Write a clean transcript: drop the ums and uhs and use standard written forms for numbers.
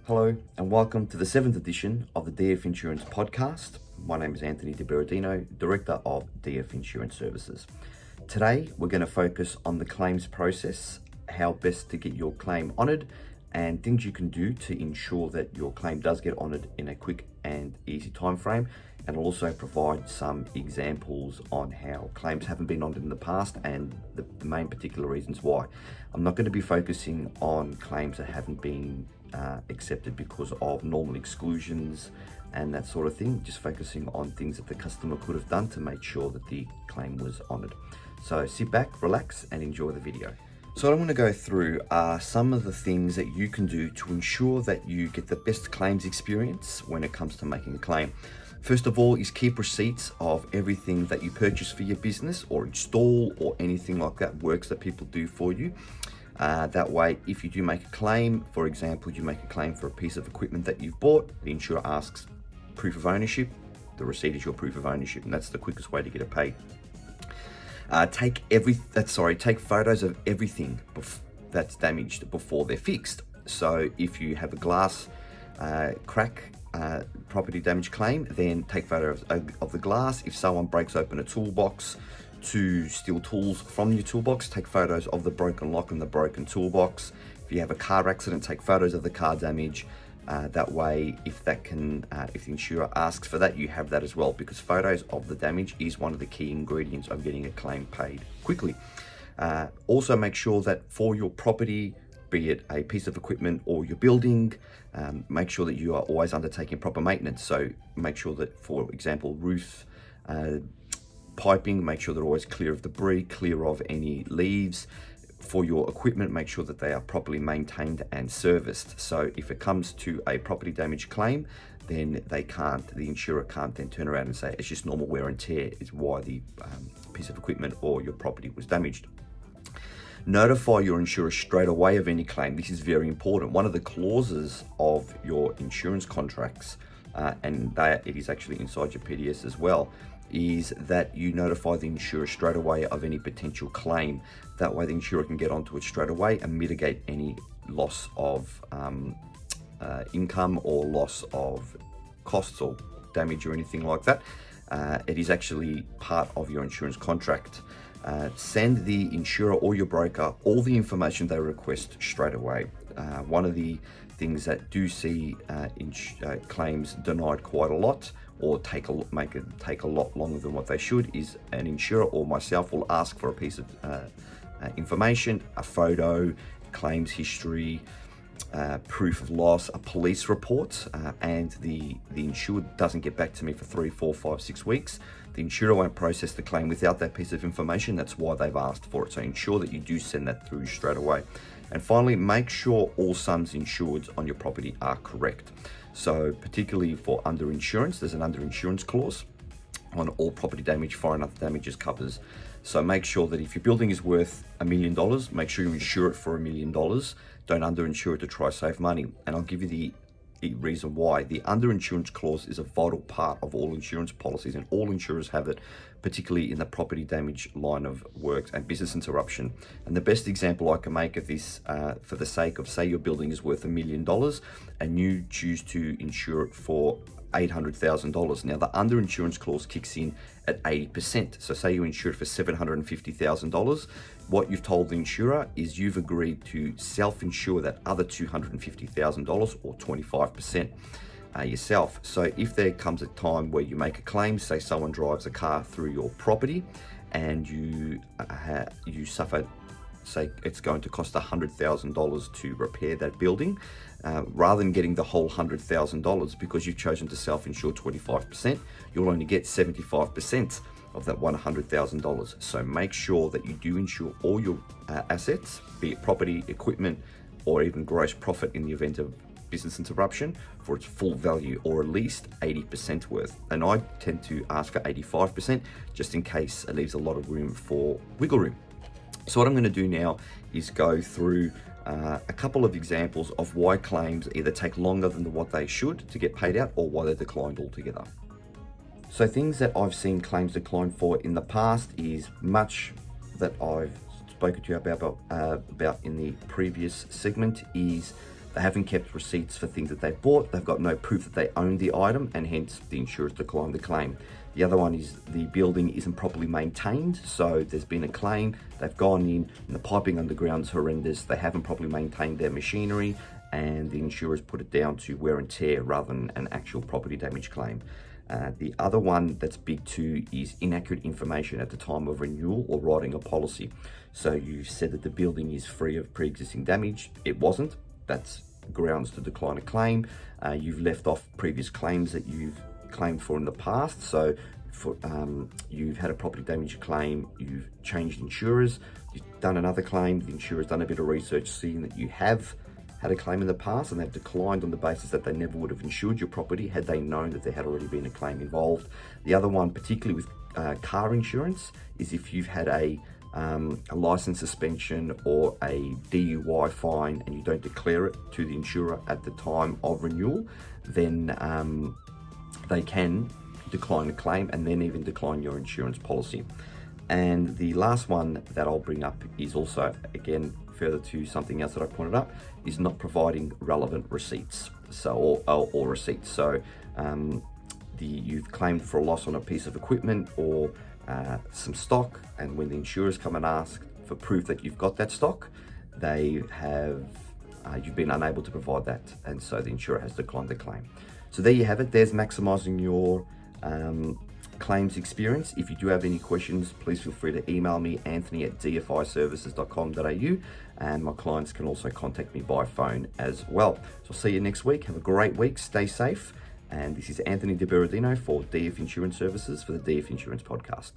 Hello and welcome to the 7th edition of the DF Insurance podcast. My name is Anthony De Berardino, Director of DF Insurance Services. Today we're going to focus on the claims process, how best to get your claim honoured and things you can do to ensure that your claim does get honoured in a quick and easy time frame, and I'll also provide some examples on how claims haven't been honoured in the past and the main particular reasons why. I'm not going to be focusing on claims that haven't been accepted because of normal exclusions and that sort of thing, just focusing on things that the customer could have done to make sure that the claim was honoured. So sit back, relax and enjoy the video. So what I'm going to go through are some of the things that you can do to ensure that you get the best claims experience when it comes to making a claim. First of all is keep receipts of everything that you purchase for your business or install or anything like that works that people do for you. That way, if you do make a claim, for example, you make a claim for a piece of equipment that you've bought, the insurer asks proof of ownership, the receipt is your proof of ownership, and that's the quickest way to get it paid. Take photos of everything that's damaged before they're fixed. So if you have a glass crack property damage claim, then take photos of the glass. If someone breaks open a toolbox to steal tools from your toolbox, take photos of the broken lock and the broken toolbox. If you have a car accident, take photos of the car damage. That way, if the insurer asks for that, you have that as well, because photos of the damage is one of the key ingredients of getting a claim paid quickly. Also make sure that for your property, be it a piece of equipment or your building, make sure that you are always undertaking proper maintenance. So make sure that, for example, roof piping, make sure they're always clear of debris, clear of any leaves. For your equipment, make sure that they are properly maintained and serviced. So if it comes to a property damage claim, then the insurer can't then turn around and say it's just normal wear and tear is why the piece of equipment or your property was damaged. Notify your insurer straight away of any claim. This is very important. One of the clauses of your insurance contracts, and it is actually inside your PDS as well, is that you notify the insurer straight away of any potential claim. That way the insurer can get onto it straight away and mitigate any loss of income or loss of costs or damage or anything like that. It is actually part of your insurance contract. Send the insurer or your broker all the information they request straight away. One of the things that do see claims denied quite a lot or take a lot longer than what they should is an insurer or myself will ask for a piece of information, a photo, claims history, proof of loss, a police report, and the insured doesn't get back to me for 3, 4, 5, 6 weeks. The insurer won't process the claim without that piece of information. That's why they've asked for it. So ensure that you do send that through straight away. And finally, make sure all sums insured on your property are correct. So particularly for underinsurance, there's an underinsurance clause on all property damage, fire and other damages covers. So make sure that if your building is worth $1 million, make sure you insure it for $1 million. Don't underinsure it to try save money. And I'll give you the reason why. The underinsurance clause is a vital part of all insurance policies, and all insurers have it, particularly in the property damage line of work and business interruption. And the best example I can make of this, for the sake of, say your building is worth $1 million and you choose to insure it for $800,000. Now the underinsurance clause kicks in at 80%. So say you insure it for $750,000. What you've told the insurer is you've agreed to self-insure that other $250,000 or 25% yourself. So if there comes a time where you make a claim, say someone drives a car through your property and you suffer, say it's going to cost $100,000 to repair that building, rather than getting the whole $100,000 because you've chosen to self-insure 25%, you'll only get 75% of that $100,000. So make sure that you do insure all your assets, be it property, equipment, or even gross profit in the event of business interruption, for its full value, or at least 80% worth. And I tend to ask for 85% just in case it leaves a lot of room for wiggle room. So what I'm going to do now is go through a couple of examples of why claims either take longer than what they should to get paid out or why they're declined altogether. So things that I've seen claims decline for in the past is much that I've spoken to you about in the previous segment, is They haven't kept receipts for things that they bought. They've got no proof that they own the item, and hence the insurers decline the claim. The other one is the building isn't properly maintained. So there's been a claim, they've gone in and the piping underground is horrendous. They haven't properly maintained their machinery, and the insurers put it down to wear and tear rather than an actual property damage claim. The other one that's big too is inaccurate information at the time of renewal or writing a policy. So you said that the building is free of pre-existing damage. It wasn't. That's grounds to decline a claim. You've left off previous claims that you've claimed for in the past. So for you've had a property damage claim, you've changed insurers, you've done another claim, the insurer's done a bit of research seeing that you have had a claim in the past, and they've declined on the basis that they never would have insured your property had they known that there had already been a claim involved. The other one, particularly with car insurance, is if you've had a license suspension or a DUI fine and you don't declare it to the insurer at the time of renewal, then they can decline the claim and then even decline your insurance policy. And the last one that I'll bring up is also, again, further to something else that I pointed up, is not providing relevant receipts. So, or receipts. So, you've claimed for a loss on a piece of equipment or some stock, and when the insurers come and ask for proof that you've got that stock, they have you've been unable to provide that, and so the insurer has declined the claim. So there you have it. There's maximising your claims experience. If you do have any questions, please feel free to email me, anthony@dfiservices.com.au, and my clients can also contact me by phone as well. So I'll see you next week. Have a great week. Stay safe. And this is Anthony De Berardino for DF Insurance Services for the DF Insurance Podcast.